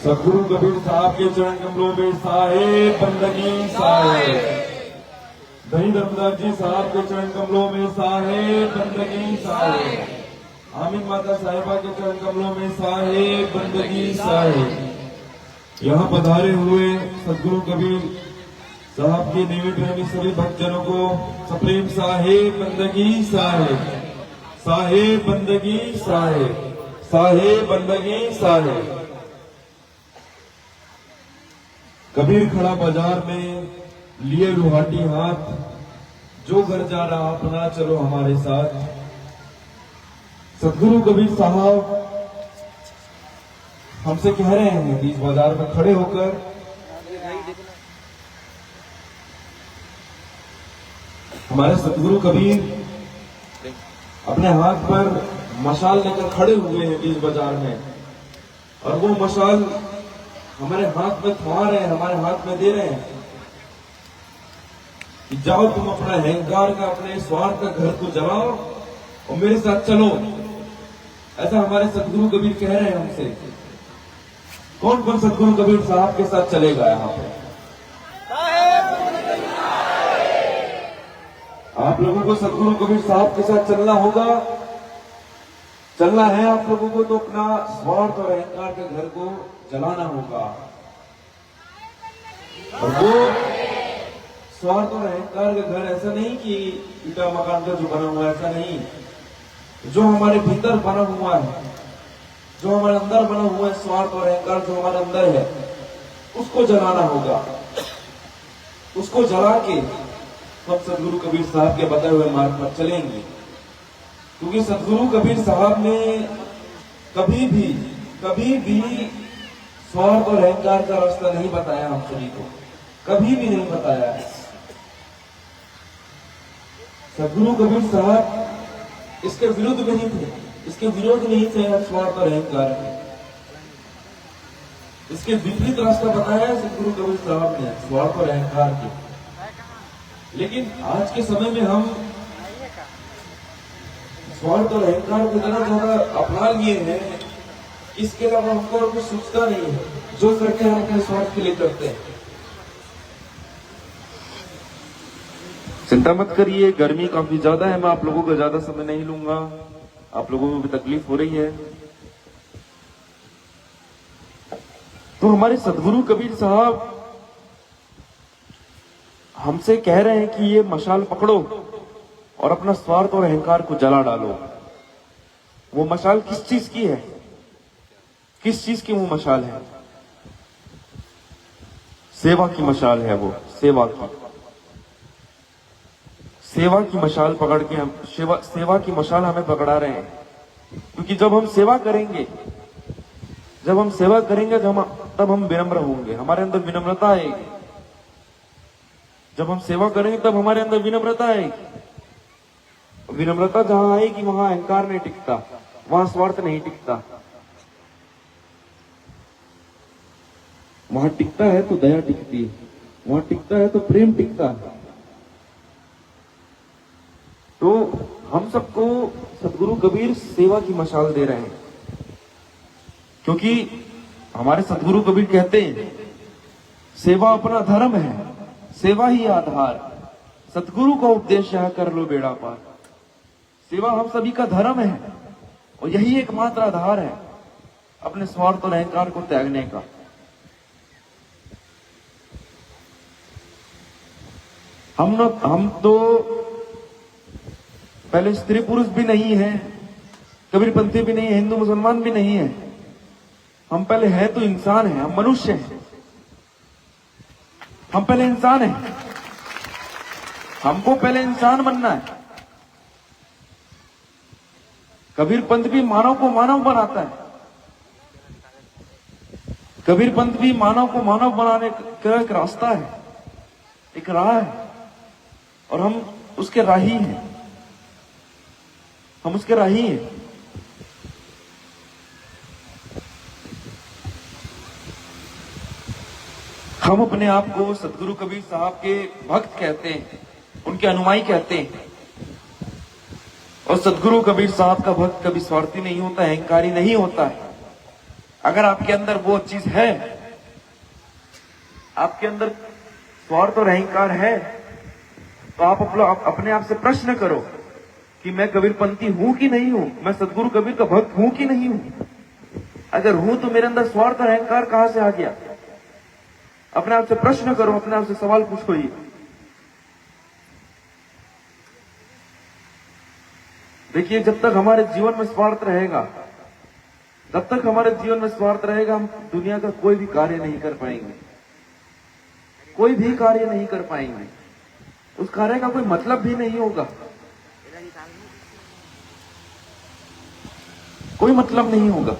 सदगुरु कबीर साहब के चरण कमलों में साहेब बंदगी साहेब। धनी धर्मदास जी साहब के चरण कमलों में साहेब बंदगी साहेब। आमीन माता साहिबा के चरण कमलों में साहेब बंदगी साहेब। यहाँ पधारे हुए सदगुरु कबीर साहब के निमित्त प्रेमी सभी भक्तजनों को सप्रेम साहेब बंदगी साहेब, साहेब बंदगी साहेब, साहेब बंदगी साहेब। कबीर खड़ा बाजार में लिए रुहाटी हाथ, जो घर जा रहा अपना चलो हमारे साथ। सदगुरु कबीर साहब हमसे कह रहे हैं बीच बाजार में खड़े होकर, हमारे सदगुरु कबीर अपने हाथ पर मशाल लेकर खड़े हुए हैं बीच बाजार में, और वो मशाल हमारे हाथ में थमा रहे हैं, हमारे हाथ में दे रहे हैं कि जाओ तुम अपना अहंकार का, अपने स्वार्थ का घर को जलाओ और मेरे साथ चलो। ऐसा हमारे सदगुरु कबीर कह रहे हैं हमसे। कौन कौन सदगुरु कबीर साहब के साथ चलेगा यहाँ पे? आप लोगों को सदगुरु कबीर साहब के साथ चलना होगा। चलना है आप लोगों को तो अपना स्वार्थ और अहंकार के घर को जलाना होगा। और वो स्वार्थ और अहंकार का घर ऐसा नहीं कि ईटा मकान का जो बना हुआ है, ऐसा नहीं। जो हमारे भीतर बना हुआ है, जो हमारे अंदर बना हुआ है, स्वार्थ और अहंकार जो हमारे अंदर है, उसको जलाना होगा। उसको जला के हम सदगुरु कबीर साहब के बताए हुए मार्ग पर चलेंगे। क्योंकि सदगुरु कबीर साहब ने कभी भी स्वार्थ और अहंकार का रास्ता नहीं बताया हम सभी को, कभी भी नहीं बताया है। सदगुरु कबीर साहब इसके विरुद्ध नहीं थे, इसके विरोध नहीं थे स्वार्थ और अहंकार के। इसके विपरीत रास्ता बताया सदगुरु कबीर साहब ने स्वार्थ और अहंकार के। लेकिन आज के समय में हम स्वार्थ और अहंकार को इतना ज्यादा अपना लिए हैं, इसके अलावा हमको और कुछ सोचता नहीं है। जो करते हैं हम अपने स्वार्थ के लिए करते हैं। चिंता मत करिए, गर्मी काफी ज्यादा है, मैं आप लोगों को ज्यादा समय नहीं लूंगा। आप लोगों को भी तकलीफ हो रही है। तो हमारे सदगुरु कबीर साहब हमसे कह रहे हैं कि ये मशाल पकड़ो और अपना स्वार्थ और अहंकार को जला डालो। वो मशाल किस चीज की है? किस चीज की वो मशाल है? सेवा की मशाल है वो, सेवा की। सेवा की मशाल पकड़ के हम सेवा की मशाल हमें पकड़ा रहे हैं। क्योंकि जब हम सेवा करेंगे, तब हम विनम्र होंगे, हमारे अंदर विनम्रता आएगी। जब हम सेवा करेंगे तब हमारे अंदर विनम्रता आएगी। विनम्रता जहां आएगी वहां अहंकार नहीं टिकता, वहां स्वार्थ नहीं टिकता। वहां टिकता है तो दया टिकती है, वहां टिकता है तो प्रेम टिकता है। तो हम सबको सदगुरु कबीर सेवा की मशाल दे रहे हैं। क्योंकि हमारे सदगुरु कबीर कहते हैं सेवा अपना धर्म है, सेवा ही आधार। सतगुरु का उपदेश यह कर लो बेड़ा पार। सेवा हम सभी का धर्म है और यही एकमात्र आधार है अपने स्वार्थ और अहंकार को त्यागने का। हम तो पहले स्त्री पुरुष भी नहीं है, कबीरपंथी भी नहीं है, हिंदू मुसलमान भी नहीं है। हम पहले है तो इंसान है, हम मनुष्य हैं। हम पहले इंसान हैं, हमको पहले इंसान बनना है। कबीर पंथ भी मानव को मानव बनाता है। कबीर पंथ भी मानव को मानव बनाने का एक रास्ता है, एक राह है, और हम उसके राही हैं। हम उसके राही हैं। हम अपने आप को सदगुरु कबीर साहब के भक्त कहते हैं, उनके अनुयायी कहते हैं। और सदगुरु कबीर साहब का भक्त कभी स्वार्थी नहीं होता, अहंकारी नहीं होता है। अगर आपके अंदर वो चीज है, आपके अंदर स्वार्थ और अहंकार है, तो आप अपने आप से प्रश्न करो कि मैं कबीरपंथी हूं कि नहीं हूं, मैं सदगुरु कबीर का भक्त हूं कि नहीं हूं। अगर हूं तो मेरे अंदर स्वार्थ और अहंकार कहां से आ गया? अपने आप से प्रश्न करो, अपने आप से सवाल पूछो। ये देखिए, जब तक हमारे जीवन में स्वार्थ रहेगा, जब तक हमारे जीवन में स्वार्थ रहेगा, हम दुनिया का कोई भी कार्य नहीं कर पाएंगे, कोई भी कार्य नहीं कर पाएंगे। उस कार्य का कोई मतलब भी नहीं होगा, कोई मतलब नहीं होगा।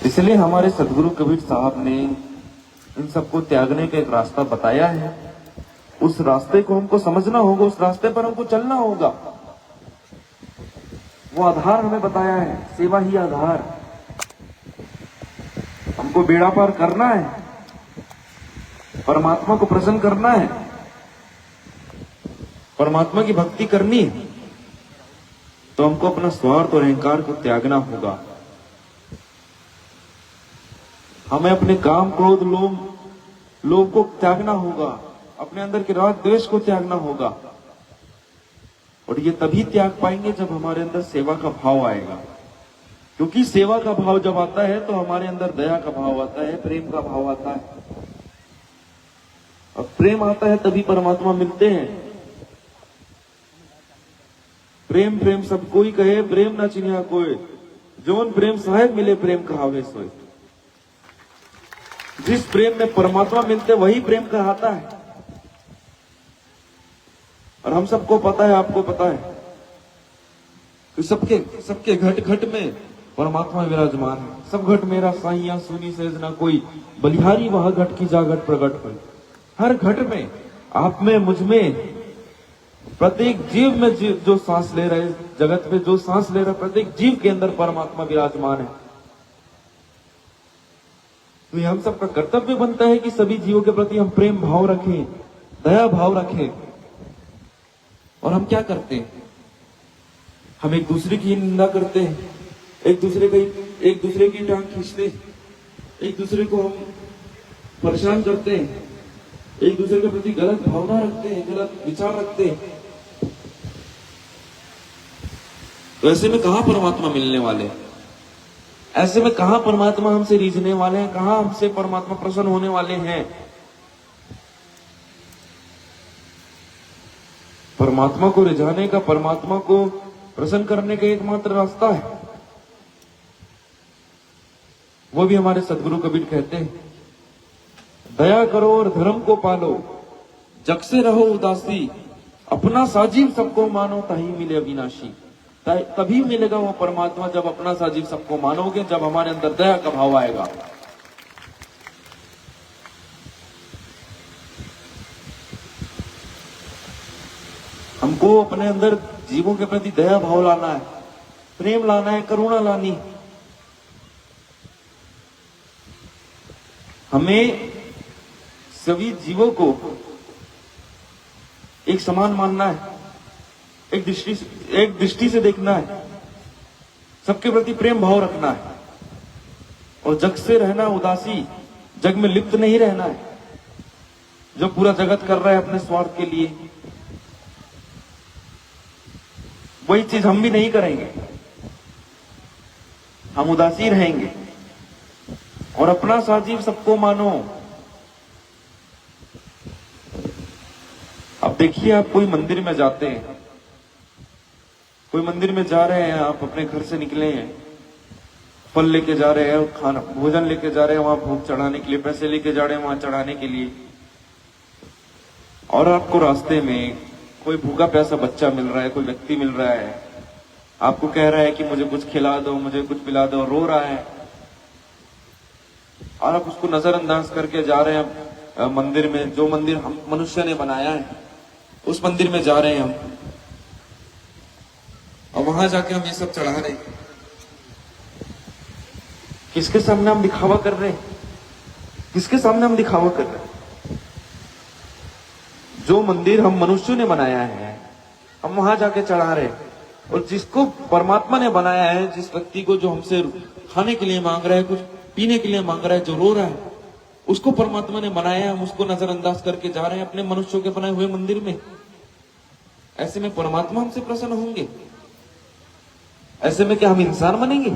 इसलिए हमारे सदगुरु कबीर साहब ने इन सबको त्यागने का एक रास्ता बताया है। उस रास्ते को हमको समझना होगा, उस रास्ते पर हमको चलना होगा। वो आधार हमें बताया है, सेवा ही आधार। हमको बेड़ा पार करना है, परमात्मा को प्रसन्न करना है, परमात्मा की भक्ति करनी है, तो हमको अपना स्वार्थ और अहंकार को त्यागना होगा। हमें अपने काम, क्रोध, लोभ को त्यागना होगा, अपने अंदर के राग द्वेष को त्यागना होगा। और ये तभी त्याग पाएंगे जब हमारे अंदर सेवा का भाव आएगा। क्योंकि सेवा का भाव जब आता है तो हमारे अंदर दया का भाव आता है, प्रेम का भाव आता है। और प्रेम आता है तभी परमात्मा मिलते हैं। प्रेम प्रेम सब कोई कहे, प्रेम ना चिन्हा कोई, जोन प्रेम साहेब मिले प्रेम कहावे सोए। जिस प्रेम में परमात्मा मिलते वही प्रेम कहलाता है। और हम सबको पता है, आपको पता है कि सबके घट घट में परमात्मा विराजमान है। सब घट मेरा साइया सुनी सेज ना कोई, बलिहारी वह घट की जागट प्रगट हुई। हर घट में, आप में, मुझ में, प्रत्येक जीव में, जो सांस ले रहे, जगत में जो सांस ले रहा, प्रत्येक जीव के अंदर परमात्मा विराजमान है। तो ये हम सबका कर्तव्य बनता है कि सभी जीवों के प्रति हम प्रेम भाव रखें, दया भाव रखें। और हम क्या करते हैं? हम एक दूसरे की निंदा करते हैं, एक दूसरे की टांग खींचते हैं, एक दूसरे को हम परेशान करते हैं, एक दूसरे के प्रति गलत भावना रखते हैं, गलत विचार रखते हैं। तो ऐसे में कहां परमात्मा मिलने वाले हैं? ऐसे में कहां परमात्मा हमसे रीझने वाले हैं? कहां हमसे परमात्मा प्रसन्न होने वाले हैं? परमात्मा को रिझाने का, परमात्मा को प्रसन्न करने का एकमात्र रास्ता है, वो भी हमारे सदगुरु कबीर कहते हैं, दया करो और धर्म को पालो, जग से रहो उदासी, अपना साजीव सबको मानो, ताही मिले अविनाशी। तभी मिलेगा वो परमात्मा जब अपना साजीव सबको मानोगे, जब हमारे अंदर दया का भाव आएगा। हमको अपने अंदर जीवों के प्रति दया भाव लाना है, प्रेम लाना है, करुणा लानी। हमें सभी जीवों को एक समान मानना है, एक दृष्टि से देखना है, सबके प्रति प्रेम भाव रखना है। और जग से रहना उदासी, जग में लिप्त नहीं रहना है। जो पूरा जगत कर रहा है अपने स्वार्थ के लिए, वही चीज हम भी नहीं करेंगे। हम उदासी रहेंगे और अपना साजीव सबको मानो। अब देखिए, आप कोई मंदिर में जाते हैं, कोई मंदिर में जा रहे हैं, आप अपने घर से निकले हैं, फल लेके जा रहे हैं, खाना भोजन लेके जा रहे हैं, वहां भोग चढ़ाने के लिए, पैसे लेके जा रहे हैं वहां चढ़ाने के लिए। और आपको रास्ते में कोई भूखा प्यासा बच्चा मिल रहा है, कोई व्यक्ति मिल रहा है, आपको कह रहा है कि मुझे कुछ खिला दो, मुझे कुछ पिला दो, रो रहा है, और आप उसको नजरअंदाज करके जा रहे हैं मंदिर में, जो मंदिर हम मनुष्य ने बनाया है, उस मंदिर में जा रहे हैं हम, और वहां जाके हम ये सब चढ़ा रहे हैं। किसके सामने हम दिखावा कर रहे हैं? किसके सामने हम दिखावा कर रहे हैं? जो मंदिर हम मनुष्यों ने बनाया है, हम वहां जाके चढ़ा रहे, और जिसको परमात्मा ने बनाया है, जिस व्यक्ति को जो हमसे खाने के लिए मांग रहा है, कुछ पीने के लिए मांग रहा है, जो रो रहा है, उसको परमात्मा ने बनाया है, हम उसको नजरअंदाज करके जा रहे हैं अपने मनुष्यों के बनाए हुए मंदिर में। ऐसे में परमात्मा हमसे प्रसन्न होंगे? ऐसे में क्या हम इंसान बनेंगे?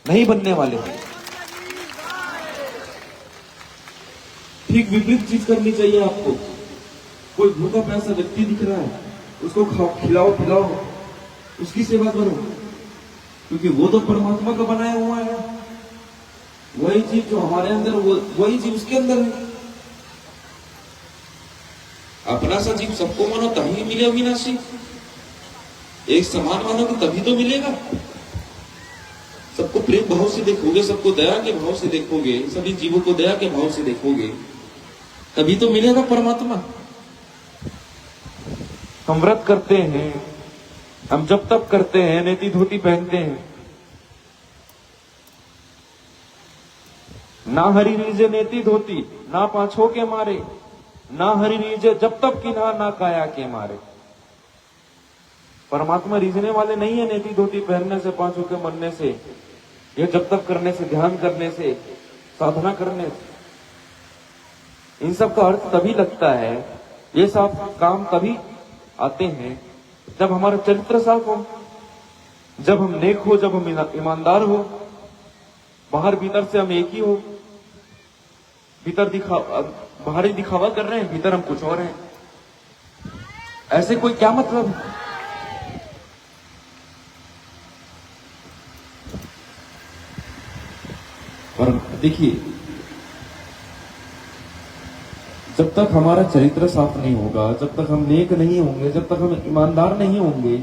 नहीं बनने वाले। ठीक विपरीत चीज करनी चाहिए आपको। कोई भूखा प्यासा व्यक्ति दिख रहा है, उसको खिलाओ पिलाओ, उसकी सेवा करो, क्योंकि वो तो परमात्मा का बनाया हुआ है। वही चीज जो हमारे अंदर, वही चीज उसके अंदर है। अपना सा जीव सबको मानो तभी मिले अविनाशी। एक समान मानोगे तभी तो मिलेगा। सबको प्रेम भाव से देखोगे, सबको दया के भाव से देखोगे, सभी जीवों को दया के भाव से देखोगे, तभी तो मिलेगा परमात्मा। हम व्रत करते हैं, हम जब तप करते हैं, नेति धोती पहनते हैं, ना हरि रीजे नेति धोती, ना पाछो के मारे, ना हरि रीजे जब तप की ना काया के मारे। परमात्मा रीझने वाले नहीं है नेति धोती पहनने से, पांचों के मरने से, यह जब तप करने से, ध्यान करने से, साधना करने से। इन सब का अर्थ तभी लगता है, ये सब काम तभी आते हैं जब हमारा चरित्र साफ हो, जब हम नेक हो, जब हम ईमानदार हो, बाहर भीतर से हम एक ही हो। बाहरी दिखावा कर रहे हैं, भीतर हम कुछ और हैं। ऐसे कोई क्या मतलब है? और देखिए, जब तक हमारा चरित्र साफ नहीं होगा, जब तक हम नेक नहीं होंगे, जब तक हम ईमानदार नहीं होंगे,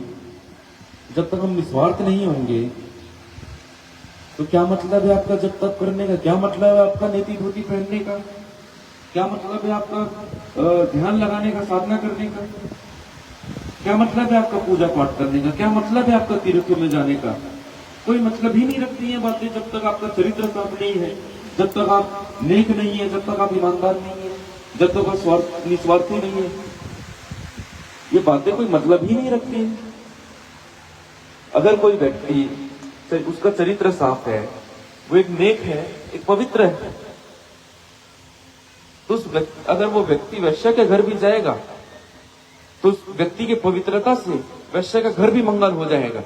जब तक हम निस्वार्थ नहीं होंगे, तो क्या मतलब है आपका जब तक करने का? क्या मतलब है आपका नेति धोती पहनने का? क्या मतलब है आपका ध्यान लगाने का, साधना करने का? क्या मतलब है आपका पूजा पाठ करने का? क्या मतलब है आपका तीर्थों में जाने का? कोई मतलब ही नहीं रखती है बातें जब तक आपका चरित्र साफ नहीं है, जब तक आप नेक नहीं है, जब तक आप ईमानदार नहीं है, जब तक आप निस्वार्थी नहीं है। ये बातें कोई मतलब ही नहीं रखती है। अगर कोई व्यक्ति, उसका चरित्र साफ है, वो एक नेक है, एक पवित्र है, तो अगर वो व्यक्ति वैश्य के घर भी जाएगा, तो उस व्यक्ति की पवित्रता से वैश्य का घर भी मंगल हो जाएगा।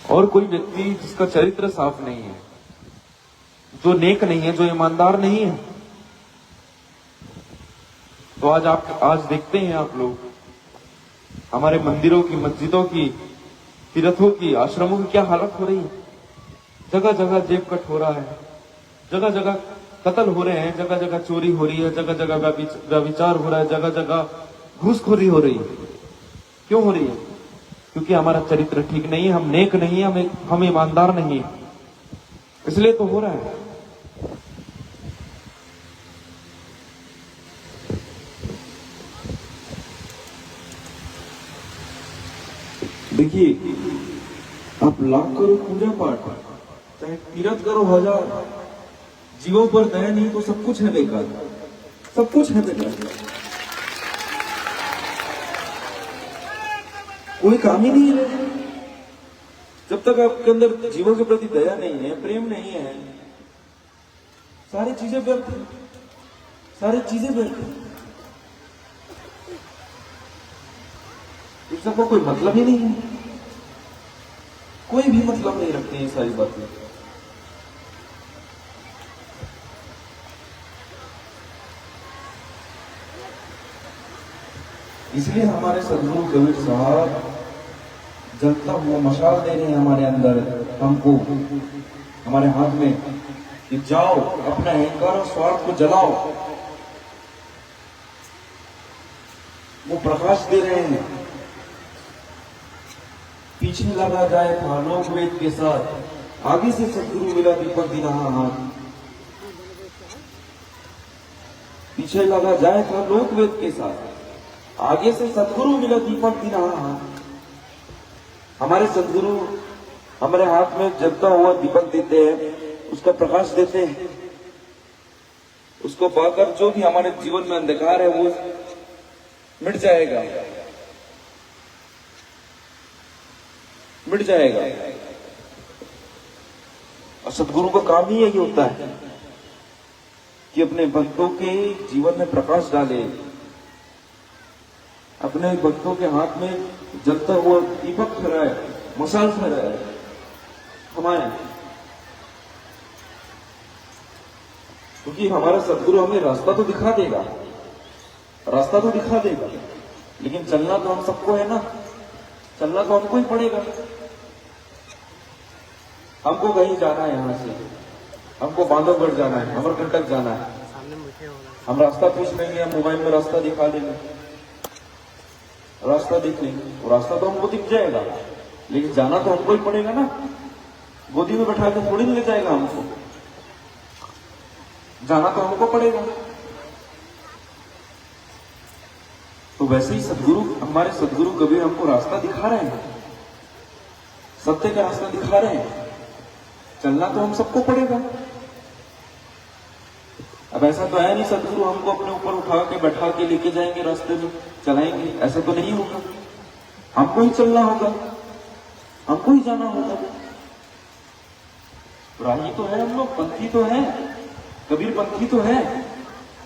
और कोई व्यक्ति जिसका चरित्र साफ नहीं है, जो नेक नहीं है, जो ईमानदार नहीं है, तो आज देखते हैं आप लोग हमारे मंदिरों की, मस्जिदों की, तीर्थों की, आश्रमों की क्या हालत हो रही है। जगह जगह जेब कट हो रहा है, जगह जगह कत्ल हो रहे हैं, जगह जगह चोरी हो रही है, जगह जगह व्यभिचार हो रहा है, जगह जगह घूसखोरी हो रही है। क्यों हो रही है? क्योंकि हमारा चरित्र ठीक नहीं है, हम नेक नहीं है, हम ईमानदार नहीं है, इसलिए तो हो रहा है। देखिए, आप लाख करो पूजा पाठ, चाहे तीर्थ करो 1000, जीवों पर दया नहीं तो सब कुछ है बेकार, सब कुछ है बेकार, कोई काम ही नहीं है। जब तक आपके अंदर जीवों के प्रति दया नहीं है, प्रेम नहीं है, सारी चीजें व्यर्थ है, सारी चीजें व्यर्थ है। इस सबको कोई मतलब ही नहीं है, कोई भी मतलब नहीं रखते हैं सारी बातें। इसलिए हमारे सदगुरु कबीर साहब जलता हुआ मशाल दे रहे हैं हमारे अंदर, हमको, हमारे हाथ में, कि जाओ अपना अहंकार और स्वार्थ को जलाओ। वो प्रकाश दे रहे हैं। पीछे लगा जाए था लोक वेद के साथ, आगे से सदगुरु मिला दीपक दी रहा हाथ। पीछे लगा जाए था लोक वेद के साथ, आगे से सदगुरु मिला दीपक दी रहा हाथ। हमारे सदगुरु हमारे हाथ में जलता हुआ दीपक देते हैं, उसका प्रकाश देते हैं। उसको पाकर जो भी हमारे जीवन में अंधकार है वो मिट जाएगा, मिट जाएगा। और सदगुरु का काम ही यही होता है कि अपने भक्तों के जीवन में प्रकाश डाले, अपने भक्तों के हाथ में जलता हुआ दीपक फहराए, मशाल फहराए, हमारे। क्योंकि हमारा सदगुरु हमें रास्ता तो दिखा देगा, रास्ता तो दिखा देगा, लेकिन चलना तो हम सबको है ना, चलना तो हमको ही पड़ेगा। हमको कहीं जाना है, यहां से हमको बांधवगढ़ जाना है, अमरकंटक जाना है, हम रास्ता पूछ लेंगे, हम मोबाइल में रास्ता दिखा देंगे, रास्ता देख लेंगे, वो रास्ता तो हमको दिख जाएगा, लेकिन जाना तो हमको ही पड़ेगा ना। गोदी में बैठा के थोड़ी ले जाएगा हमको, जाना तो हमको पड़ेगा। तो वैसे ही सदगुरु, हमारे सदगुरु कबीर हमको रास्ता दिखा रहे हैं, सत्य का रास्ता दिखा रहे हैं, चलना तो हम सबको पड़ेगा। अब ऐसा तो है नहीं सदगुरु हमको अपने ऊपर उठा के बैठा के लेके जाएंगे, रास्ते में चलाएंगे, ऐसा तो नहीं होगा। हमको ही चलना होगा, हमको ही जाना होगा। राही तो है हम लोग, पंथी तो है, कबीर पंथी तो है।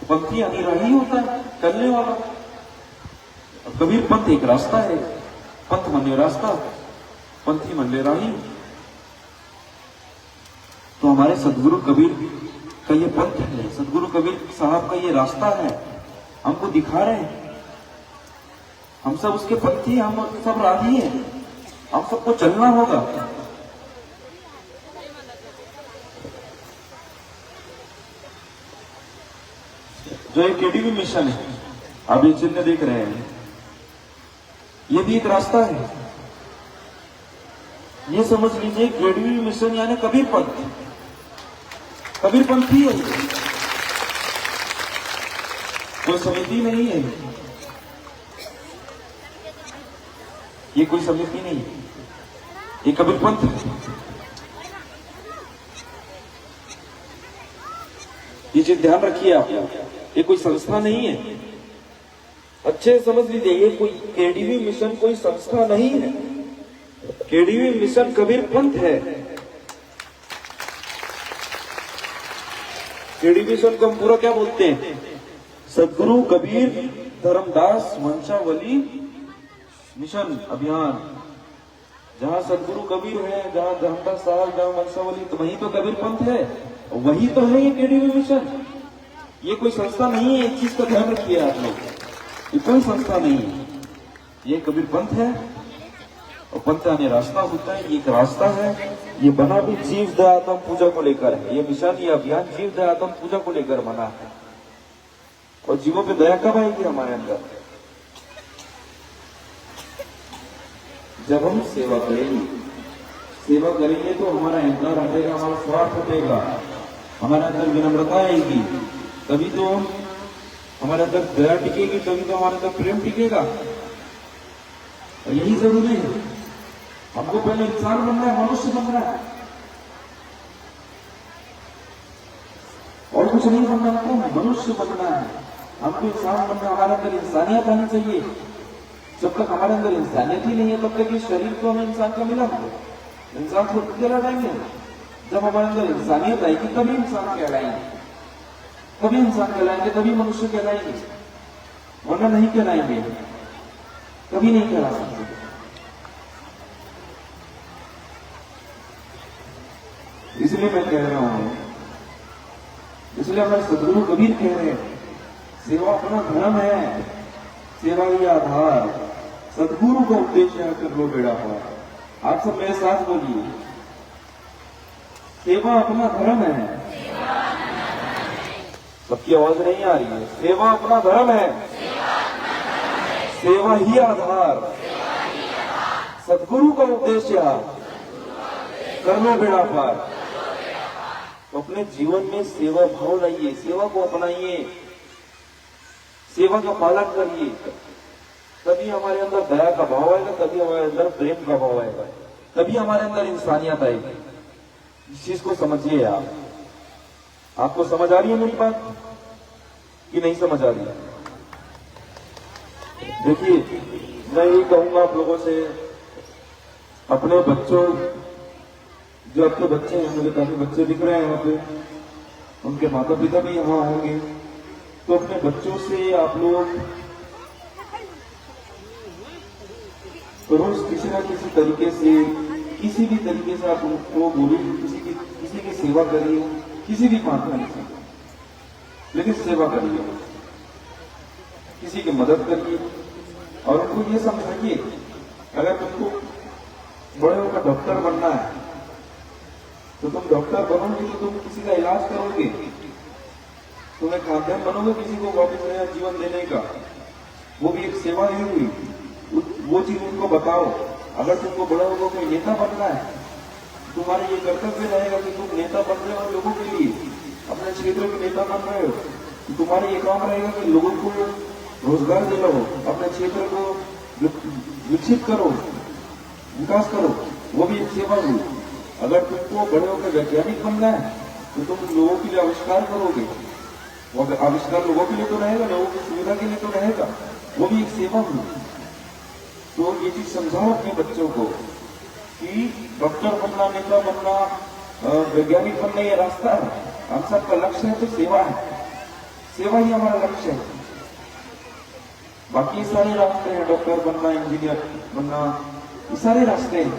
पंथी यानी राही होता है, चलने वाला। कबीर पंथ एक रास्ता है, पंथ माने रास्ता, पंथी माने राही। तो हमारे सदगुरु कबीर का ये पंथ है, सदगुरु कबीर साहब का ये रास्ता है, हमको दिखा रहे हैं। हम सब उसके पंथी, हम सब राही हैं, हम सबको चलना होगा। जो एक केडीवी मिशन है, आप ये चिन्ह देख रहे हैं, ये भी एक रास्ता है। ये समझ लीजिए केडीवी मिशन यानी कबीर पंथ, कबीर पंथी है, कोई समिति नहीं है, ये कोई समिति नहीं है, ये कबीर पंथ है। ये चीज ध्यान रखिए आप, ये कोई संस्था नहीं है, अच्छे समझ लीजिए। ये कोई केडीवी मिशन कोई संस्था नहीं है, केडीवी मिशन कबीर पंथ है। केडीवी मिशन को हम पूरा क्या बोलते हैं? सदगुरु कबीर धर्मदास वंशावली मिशन अभियान। जहां सदगुरु कबीर है, जहां धर्मदास साहब, जहां वंशावली, तो वही तो कबीर पंथ है, वही तो है ये केडीवी मिशन। ये कोई संस्था नहीं है, एक चीज का ध्यान रखिए आप लोग, ये कोई संस्था नहीं है, ये कबीर पंथ है। और पंथ यानी रास्ता होता है, ये एक रास्ता है। ये बना भी जीव दयात्म पूजा को लेकर है, ये मिशन, ये अभियान जीव दयात्म पूजा को लेकर बना है। और जीवों पे दया कब आएगी हमारे अंदर? जब हम सेवा करेंगे, सेवा करेंगे तो हमारा अहंकार हटेगा, हमारा स्वार्थ हटेगा, हमारे अंदर विनम्रता आएगी, तभी तो हमारे अंदर दया टिकेगी, तभी तो हमारे अंदर प्रेम टिकेगा। और यही जरूरी है, हमको पहले इंसान बनना है, मनुष्य बनना है, और कुछ नहीं बनना है, मनुष्य बनना है। हमको इंसान बनना, हमारे अंदर इंसानियत आनी चाहिए। जब तक हमारे अंदर इंसानियत ही नहीं है, तब तक ये शरीर तो हमें इंसान का मिला है, इंसान खुद चला जाएंगे। जब हमारे अंदर इंसानियत आएगी तभी इंसान कहलाएंगे, तभी इंसान कहलाएंगे, तभी मनुष्य कहलाएंगे, वरना नहीं कहलाएंगे, कभी नहीं कहला सकते। इसलिए मैं कह रहा हूं, इसलिए हमारे सदगुरु कबीर कह रहे हैं, सेवा अपना धर्म है, सेवा ही आधार, सदगुरु का उद्देश्य है, कर लो बेड़ा पार। आप सब मेरे साथ बोलिए, सेवा अपना धर्म है। सबकी आवाज नहीं आ रही है। सेवा अपना धर्म है, सेवा ही आधार, सदगुरु का उद्देश्य है, कर लो बेड़ा पार। तो अपने जीवन में सेवा भाव लाइए, सेवा को अपनाइए, सेवा का पालन करिए, तभी हमारे अंदर दया का भाव आएगा, तभी हमारे अंदर प्रेम का भाव आएगा, तभी हमारे अंदर इंसानियत आएगी। इस चीज को समझिए आप। आपको समझ आ रही है मेरी बात कि नहीं समझ आ रही है? देखिए, मैं यही कहूंगा आप लोगों से, अपने बच्चों, जो आपके बच्चे हैं, मुझे काफी बच्चे दिख रहे हैं यहाँ पे, उनके माता पिता भी यहाँ होंगे, तो अपने बच्चों से आप लोग रोज किसी ना किसी तरीके से, किसी भी तरीके से आप उनको बोलिए, किसी की सेवा करिए, किसी भी माध्यम से, लेकिन सेवा करिए, किसी की मदद करिए और उनको ये समझाइए, अगर तुमको बड़े होकर डॉक्टर बनना है तो तुम डॉक्टर बनोगे तो तुम किसी का इलाज करोगे, तुम एक माध्यम बनोगे किसी को वापस नया जीवन देने का, वो भी एक सेवा नहीं हुई। वो चीज उनको बताओ। अगर तुमको बड़ा होगा कोई नेता बनना है, तुम्हारा ये कर्तव्य रहेगा कि तुम नेता बन रहे हो लोगों के लिए, अपने क्षेत्र के नेता बन रहे हो, तुम्हारा ये काम रहेगा कि लोगों को रोजगार दिलाओ, अपने क्षेत्र को विकसित करो, विकास करो, वो भी एक सेवा हुई। अगर तुमको बड़े होकर वैज्ञानिक बनना है तो तुम लोगों के लिए आविष्कार करोगे, वो आविष्कार लोगों के लिए तो रहेगा, लोगों की सुविधा के लिए तो रहेगा, वो भी एक सेवा हुई। तो ये चीज समझाओ अपने बच्चों को कि डॉक्टर बनना, नेता बनना, वैज्ञानिक बनना ये रास्ता है, हम सबका लक्ष्य है तो सेवा है, सेवा ही हमारा लक्ष्य है। बाकी सारे रास्ते हैं, डॉक्टर बनना, इंजीनियर बनना, ये सारे रास्ते हैं,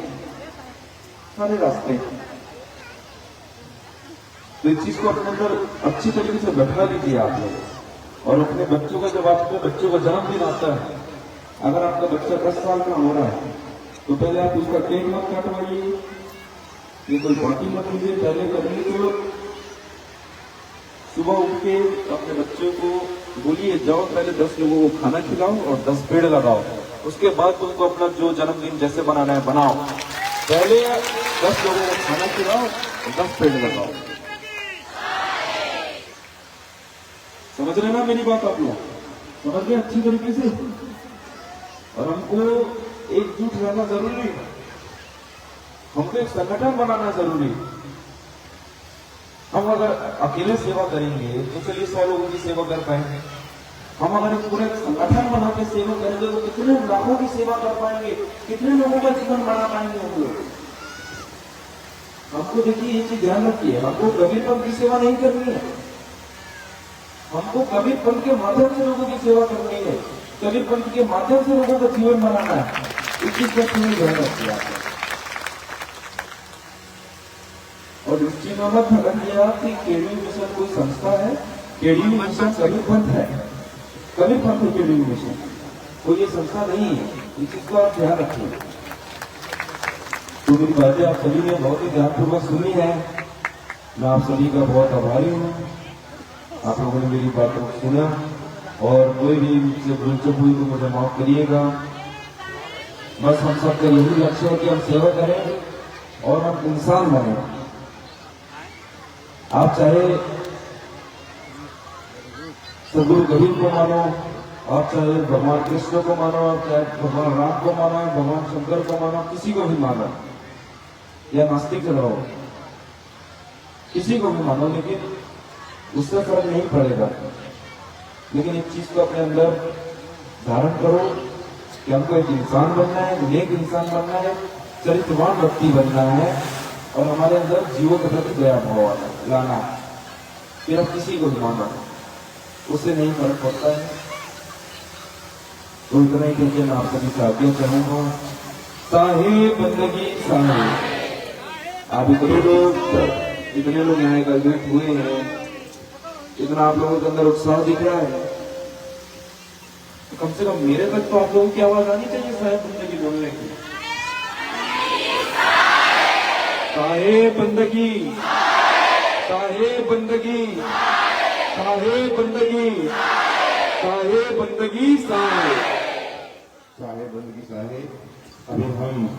सारे रास्ते हैं। तो इस चीज को अपने अंदर अच्छी तरीके से बैठा लीजिए आप लोग। और अपने बच्चों का, जब आपके बच्चों का जन्मदिन आता है, अगर आपका बच्चा 10 साल का हो रहा है तो पहले आप उसका केक मत काटवाइए, ये कोई पार्टी मत लीजिए, पहले करिए तो सुबह उठ के अपने बच्चों को बोलिए, जाओ पहले 10 लोगों को खाना खिलाओ और 10 पेड़ लगाओ, उसके बाद तुमको अपना जो जन्मदिन जैसे बनाना है बनाओ, पहले 10 लोगों को खाना खिलाओ और 10 पेड़ लगाओ। समझ रहे ना मेरी बात आप लोग? समझ रहे अच्छी तरीके से? और हमको एकजुट रहना जरूरी है, हमको एक संगठन बनाना जरूरी है। हम अगर अकेले सेवा करेंगे तो चलिए 100 लोगों की सेवा कर पाएंगे, हम अगर एक पूरा संगठन बना के सेवा करेंगे तो कितने लाखों की सेवा कर पाएंगे, कितने लोगों का जीवन बना पाएंगे हम लोग। हमको देखिए ये चीज ध्यान रखिए, हमको कबीरपंथ की सेवा नहीं करनी है, हमको कबीरपंथ के माध्यम से लोगों की सेवा करनी है, कबीरपंथ के माध्यम से लोगों का जीवन बनाना है। इस चीज का पूरी ध्यान रखिए आप। और इस चीज में मत भटकिए आप कि केडी मिशन कोई संस्था है, केडी मिशन कबीरपंथ है, कबीरपंथ है केडी मिशन, कोई ये संस्था नहीं है। इस चीज को आप ध्यान रखिए। तो मेरी बातें आप सभी ने बहुत ही ध्यानपूर्वक सुनी है, मैं आप सभी का बहुत आभारी हूँ। आप लोगों ने मेरी बातों को सुना और कोई भी मुझसे भूल चूक हुई तो मुझे माफ करिएगा। बस हम सबका यही लक्ष्य है कि हम सेवा करें और हम इंसान बने। आप चाहे सदगुरु कबीर को मानो, आप चाहे भगवान कृष्ण को मानो, आप चाहे भगवान राम को मानो, भगवान शंकर को मानो, किसी को भी मानो, या नास्तिक रहो, किसी को भी मानो, लेकिन उससे फर्क नहीं पड़ेगा। लेकिन एक चीज को अपने अंदर धारण करो कि हमको एक इंसान बनना है, नेक इंसान बनना है, चरित्रवान व्यक्ति बनना है और हमारे अंदर जीवों के प्रति दया भाव लाना है। फिर आप किसी को भी मानो, उससे नहीं फर्क पड़ता है। तो इतना ही कहकर मैं आप सभी से आज्ञा चाहूंगा। साहे बंदगी साहे। आप इतने लोग यहाँ एकत्रित हुए हैं, इतना आप लोगों के अंदर उत्साह दिख रहा है, तो कम से कम मेरे तक तो आप लोगों की आवाज आनी चाहिए साहेब बंदगी बोलने की। साहे बंदगी, साहे बंदगी, साहे बंदगी, साहे बंदगी, साहे बंदगी, साहे। अभी हम